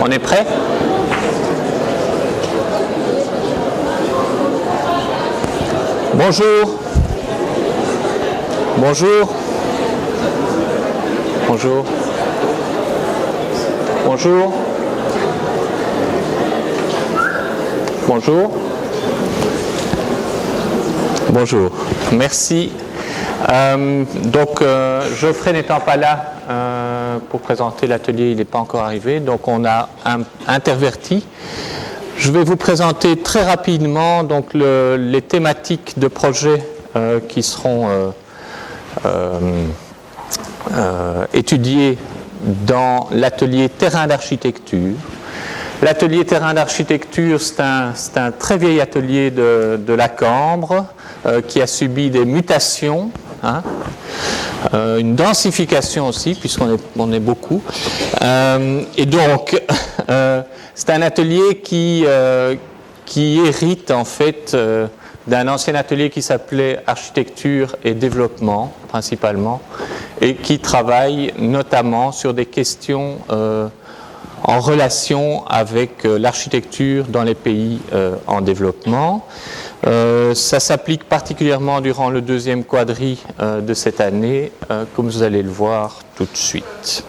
On est prêt? Bonjour. Bonjour. Bonjour. Bonjour. Bonjour. Bonjour. Merci. Geoffrey n'étant pas là pour présenter l'atelier, il n'est pas encore arrivé, donc on a interverti. Je vais vous présenter très rapidement donc, les thématiques de projet qui seront étudiées dans l'atelier terrain d'architecture. L'atelier terrain d'architecture, c'est un très vieil atelier de la Cambre qui a subi des mutations, hein, une densification aussi, puisqu'on est beaucoup. Et donc, c'est un atelier qui hérite en fait d'un ancien atelier qui s'appelait Architecture et Développement, principalement, et qui travaille notamment sur des questions en relation avec l'architecture dans les pays en développement. Ça s'applique particulièrement durant le deuxième quadri de cette année, comme vous allez le voir tout de suite.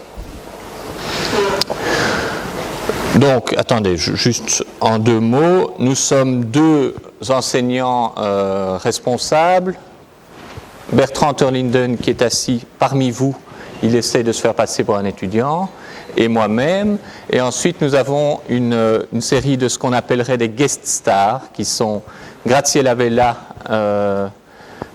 Donc, attendez, juste en deux mots, nous sommes deux enseignants responsables. Bertrand Terlinden, qui est assis parmi vous, il essaie de se faire passer pour un étudiant, et moi-même. Et ensuite, nous avons une série de ce qu'on appellerait des guest stars, qui sont Graziella Vella,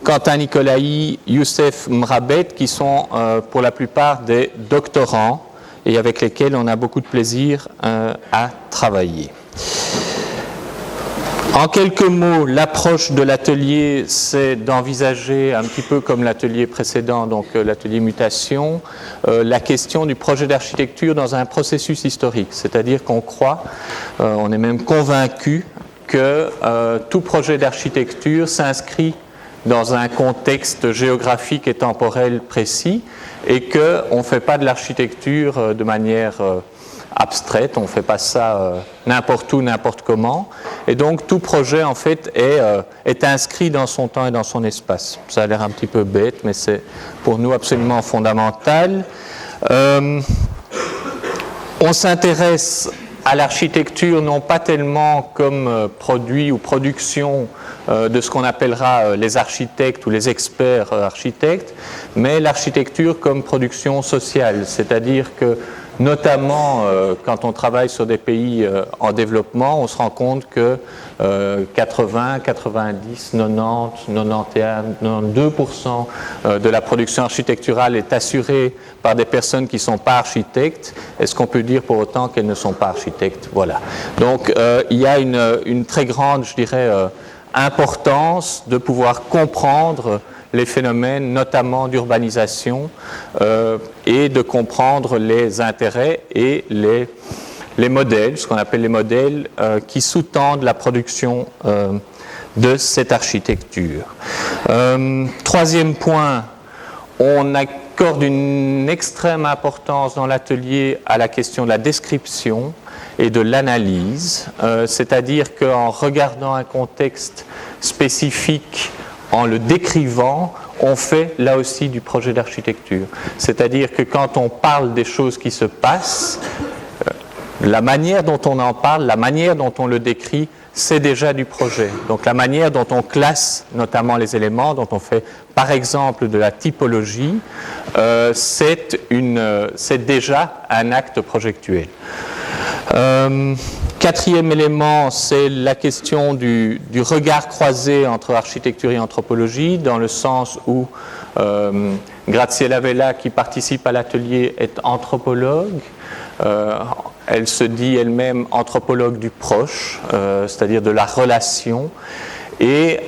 Quentin Nicolaï, Youssef Mrabet, qui sont pour la plupart des doctorants et avec lesquels on a beaucoup de plaisir à travailler. En quelques mots, l'approche de l'atelier, c'est d'envisager un petit peu comme l'atelier précédent, donc l'atelier mutation, la question du projet d'architecture dans un processus historique. C'est-à-dire qu'on croit, on est même convaincu que tout projet d'architecture s'inscrit dans un contexte géographique et temporel précis et qu'on ne fait pas de l'architecture de manière abstraite, on ne fait pas ça n'importe où, n'importe comment. Et donc tout projet en fait est inscrit dans son temps et dans son espace. Ça a l'air un petit peu bête, mais c'est pour nous absolument fondamental. On s'intéresse à l'architecture non pas tellement comme produit ou production de ce qu'on appellera les architectes ou les experts architectes, mais l'architecture comme production sociale, c'est-à-dire que notamment quand on travaille sur des pays en développement, on se rend compte que 80, 90, 90, 91, 92% de la production architecturale est assurée par des personnes qui ne sont pas architectes. Est-ce qu'on peut dire pour autant qu'elles ne sont pas architectes? Voilà. Donc il y a une très grande, je dirais, importance de pouvoir comprendre les phénomènes, notamment d'urbanisation, et de comprendre les intérêts et les modèles, ce qu'on appelle les modèles qui sous-tendent la production de cette architecture. Troisième point, on accorde une extrême importance dans l'atelier à la question de la description et de l'analyse, c'est-à-dire qu'en regardant un contexte spécifique, en le décrivant, on fait là aussi du projet d'architecture. C'est-à-dire que quand on parle des choses qui se passent, la manière dont on en parle, la manière dont on le décrit, c'est déjà du projet. Donc la manière dont on classe notamment les éléments, dont on fait par exemple de la typologie, c'est déjà un acte projectuel. Quatrième élément, c'est la question du regard croisé entre architecture et anthropologie, dans le sens où Graziella Vella, qui participe à l'atelier, est anthropologue. Elle se dit elle-même anthropologue du proche, c'est-à-dire de la relation. Et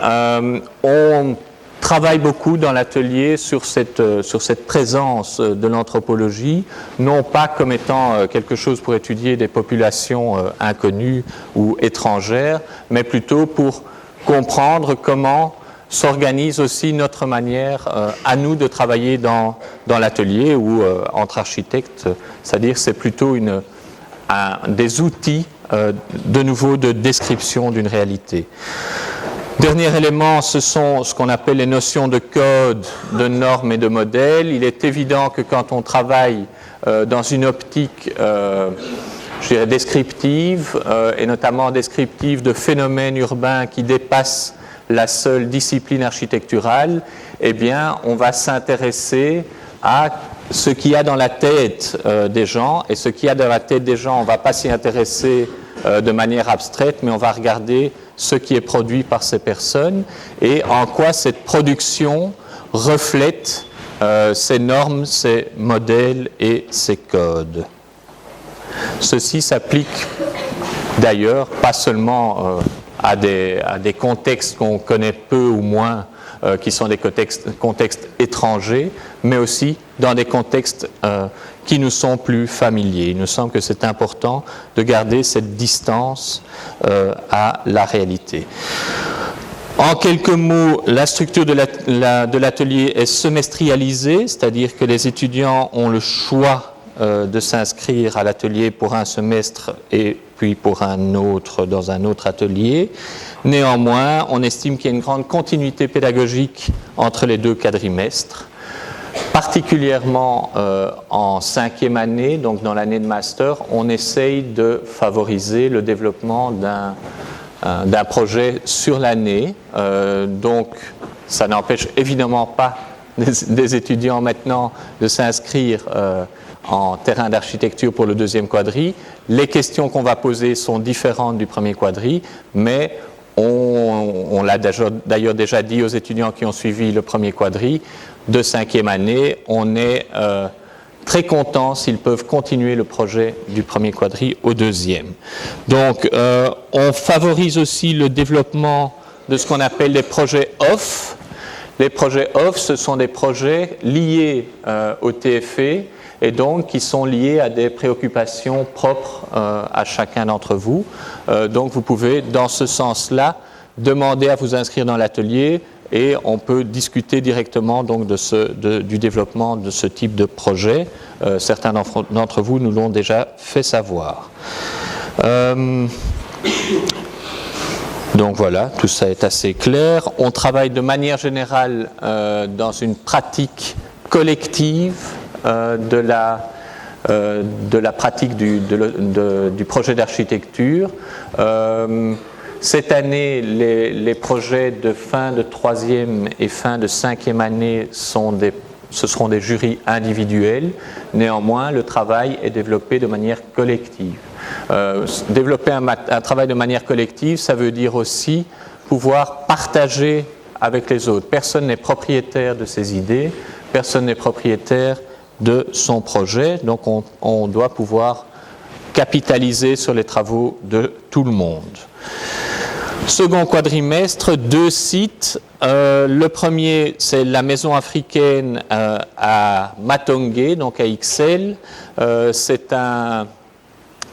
on travaille beaucoup dans l'atelier sur cette présence de l'anthropologie, non pas comme étant quelque chose pour étudier des populations inconnues ou étrangères, mais plutôt pour comprendre comment s'organise aussi notre manière à nous de travailler dans l'atelier ou entre architectes, c'est-à-dire c'est plutôt des outils de nouveau de description d'une réalité. Dernier élément, ce sont ce qu'on appelle les notions de code, de normes et de modèles. Il est évident que quand on travaille dans une optique je dirais descriptive, et notamment descriptive de phénomènes urbains qui dépassent la seule discipline architecturale, eh bien, on va s'intéresser à ce qu'il y a dans la tête des gens, et ce qu'il y a dans la tête des gens, on ne va pas s'y intéresser de manière abstraite, mais on va regarder ce qui est produit par ces personnes et en quoi cette production reflète ces normes, ces modèles et ces codes. Ceci s'applique d'ailleurs pas seulement à des contextes qu'on connaît peu ou moins, qui sont des contextes étrangers, mais aussi dans des contextes qui nous sont plus familiers. Il nous semble que c'est important de garder cette distance à la réalité. En quelques mots, la structure de l'atelier est semestrialisée, c'est-à-dire que les étudiants ont le choix de s'inscrire à l'atelier pour un semestre et puis pour un autre dans un autre atelier. Néanmoins, on estime qu'il y a une grande continuité pédagogique entre les deux quadrimestres, particulièrement en 5e année, donc dans l'année de master, on essaye de favoriser le développement d'un projet sur l'année. Donc, ça n'empêche évidemment pas des étudiants maintenant de s'inscrire en terrain d'architecture pour le 2e quadri. Les questions qu'on va poser sont différentes du 1er quadri, mais on l'a d'ailleurs déjà dit aux étudiants qui ont suivi le 1er quadri, de 5e année, on est très content s'ils peuvent continuer le projet du 1er quadri au 2e. Donc, on favorise aussi le développement de ce qu'on appelle les projets off. Les projets off, ce sont des projets liés au TFE et donc qui sont liés à des préoccupations propres à chacun d'entre vous. Donc, vous pouvez, dans ce sens-là, demander à vous inscrire dans l'atelier et on peut discuter directement donc du développement de ce type de projet. Certains d'entre vous nous l'ont déjà fait savoir. Donc voilà, tout ça est assez clair. On travaille de manière générale dans une pratique collective de la pratique du projet d'architecture. Cette année, les projets de fin de 3e et fin de 5e année ce seront des jurys individuels. Néanmoins, le travail est développé de manière collective. Développer un travail de manière collective, ça veut dire aussi pouvoir partager avec les autres. Personne n'est propriétaire de ses idées, personne n'est propriétaire de son projet, donc on doit pouvoir capitaliser sur les travaux de tout le monde. Second quadrimestre, 2 sites. Le premier, c'est la maison africaine à Matongé, donc à Ixelles.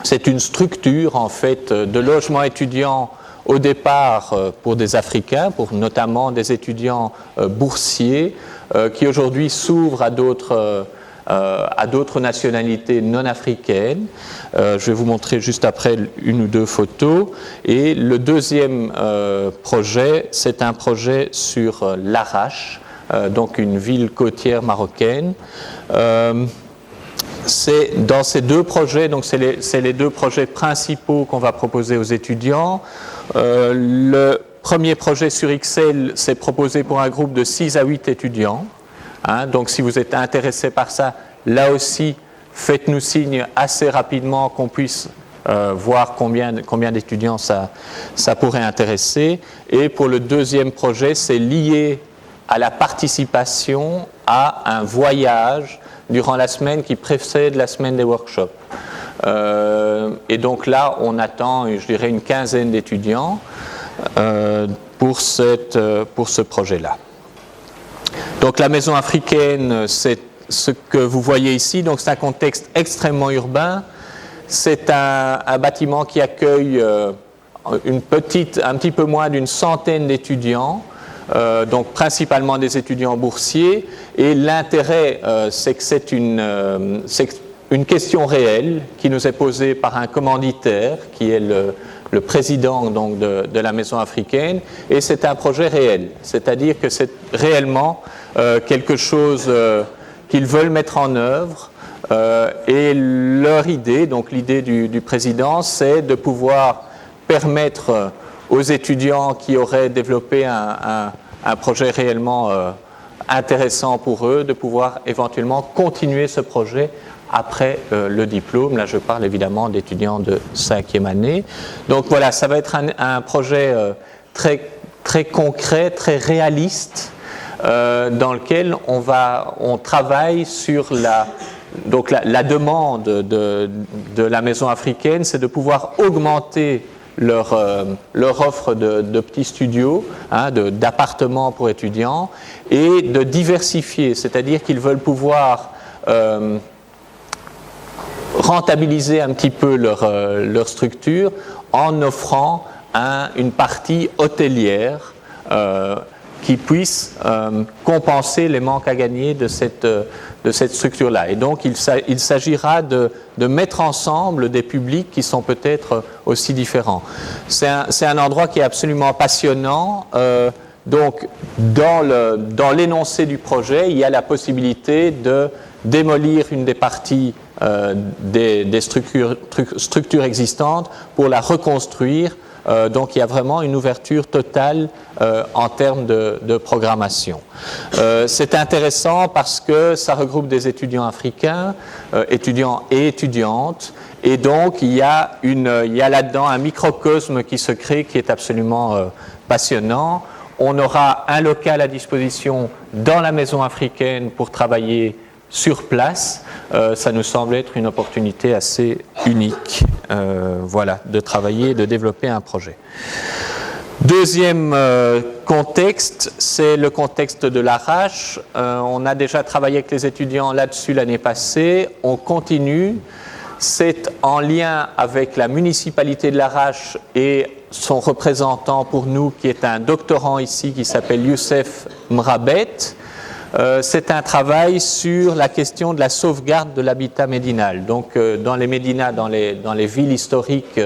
C'est une structure en fait de logement étudiant au départ pour des Africains, pour notamment des étudiants boursiers, qui aujourd'hui s'ouvrent à d'autres nationalités non africaines. Je vais vous montrer juste après une ou deux photos. Et le deuxième projet, c'est un projet sur Larache, donc une ville côtière marocaine. C'est dans ces deux projets, donc c'est les deux projets principaux qu'on va proposer aux étudiants. Le premier projet sur Ixelles, c'est proposé pour un groupe de 6 à 8 étudiants. Donc si vous êtes intéressé par ça, là aussi, faites-nous signe assez rapidement qu'on puisse voir combien d'étudiants ça pourrait intéresser. Et pour le deuxième projet, c'est lié à la participation à un voyage durant la semaine qui précède la semaine des workshops. Et donc là, on attend, je dirais, une quinzaine d'étudiants pour ce projet-là. Donc la maison africaine, c'est ce que vous voyez ici. Donc c'est un contexte extrêmement urbain. C'est un bâtiment qui accueille un petit peu moins d'une centaine d'étudiants, donc principalement des étudiants boursiers. Et l'intérêt, c'est que une question réelle qui nous est posée par un commanditaire qui est le président donc, de la Maison africaine, et c'est un projet réel, c'est-à-dire que c'est réellement quelque chose qu'ils veulent mettre en œuvre, et leur idée, donc l'idée du président, c'est de pouvoir permettre aux étudiants qui auraient développé un projet réellement intéressant pour eux, de pouvoir éventuellement continuer ce projet après le diplôme. Là, je parle évidemment d'étudiants de 5e année. Donc voilà, ça va être un projet très, très concret, très réaliste, dans lequel on travaille sur la demande de la Maison africaine, c'est de pouvoir augmenter leur offre de petits studios, d'appartements pour étudiants, et de diversifier, c'est-à-dire qu'ils veulent pouvoir rentabiliser un petit peu leur structure en offrant une partie hôtelière qui puisse compenser les manques à gagner de cette structure-là. Et donc, il s'agira de mettre ensemble des publics qui sont peut-être aussi différents. C'est un endroit qui est absolument passionnant. Donc, dans l'énoncé du projet, il y a la possibilité de démolir une des parties des structures existantes pour la reconstruire. Donc il y a vraiment une ouverture totale en termes de programmation. C'est intéressant parce que ça regroupe des étudiants africains, étudiants et étudiantes, et donc il y a là-dedans un microcosme qui se crée qui est absolument passionnant. On aura un local à disposition dans la Maison africaine pour travailler sur place. Ça nous semble être une opportunité assez unique, voilà, de travailler, de développer un projet. Deuxième contexte, c'est le contexte de l'Arrache. On a déjà travaillé avec les étudiants là-dessus l'année passée. On continue. C'est en lien avec la municipalité de l'Arrache et son représentant pour nous, qui est un doctorant ici, qui s'appelle Youssef Mrabet. C'est un travail sur la question de la sauvegarde de l'habitat médinal. Donc, dans les médinas, dans les villes historiques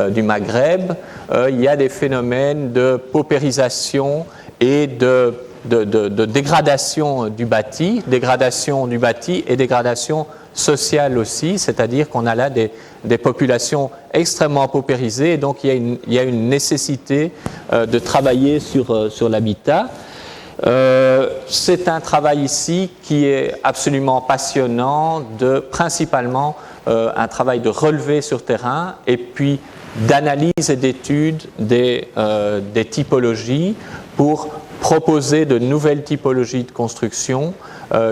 du Maghreb, il y a des phénomènes de paupérisation et de dégradation du bâti et dégradation sociale aussi, c'est-à-dire qu'on a là des populations extrêmement paupérisées, et donc il y a une nécessité de travailler sur l'habitat. C'est un travail ici qui est absolument passionnant, principalement un travail de relevé sur terrain et puis d'analyse et d'étude des typologies pour proposer de nouvelles typologies de construction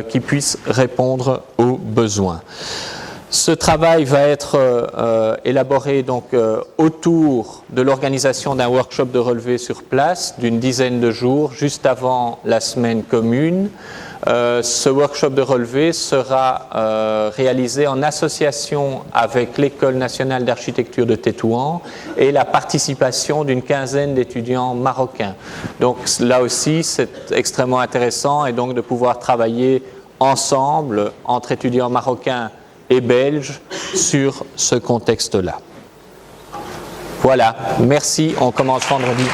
qui puissent répondre aux besoins. Ce travail va être élaboré donc autour de l'organisation d'un workshop de relevé sur place d'une dizaine de jours, juste avant la semaine commune. Ce workshop de relevé sera réalisé en association avec l'École nationale d'architecture de Tétouan et la participation d'une quinzaine d'étudiants marocains. Donc là aussi, c'est extrêmement intéressant, et donc de pouvoir travailler ensemble entre étudiants marocains et belges sur ce contexte-là. Voilà, merci, on commence vendredi.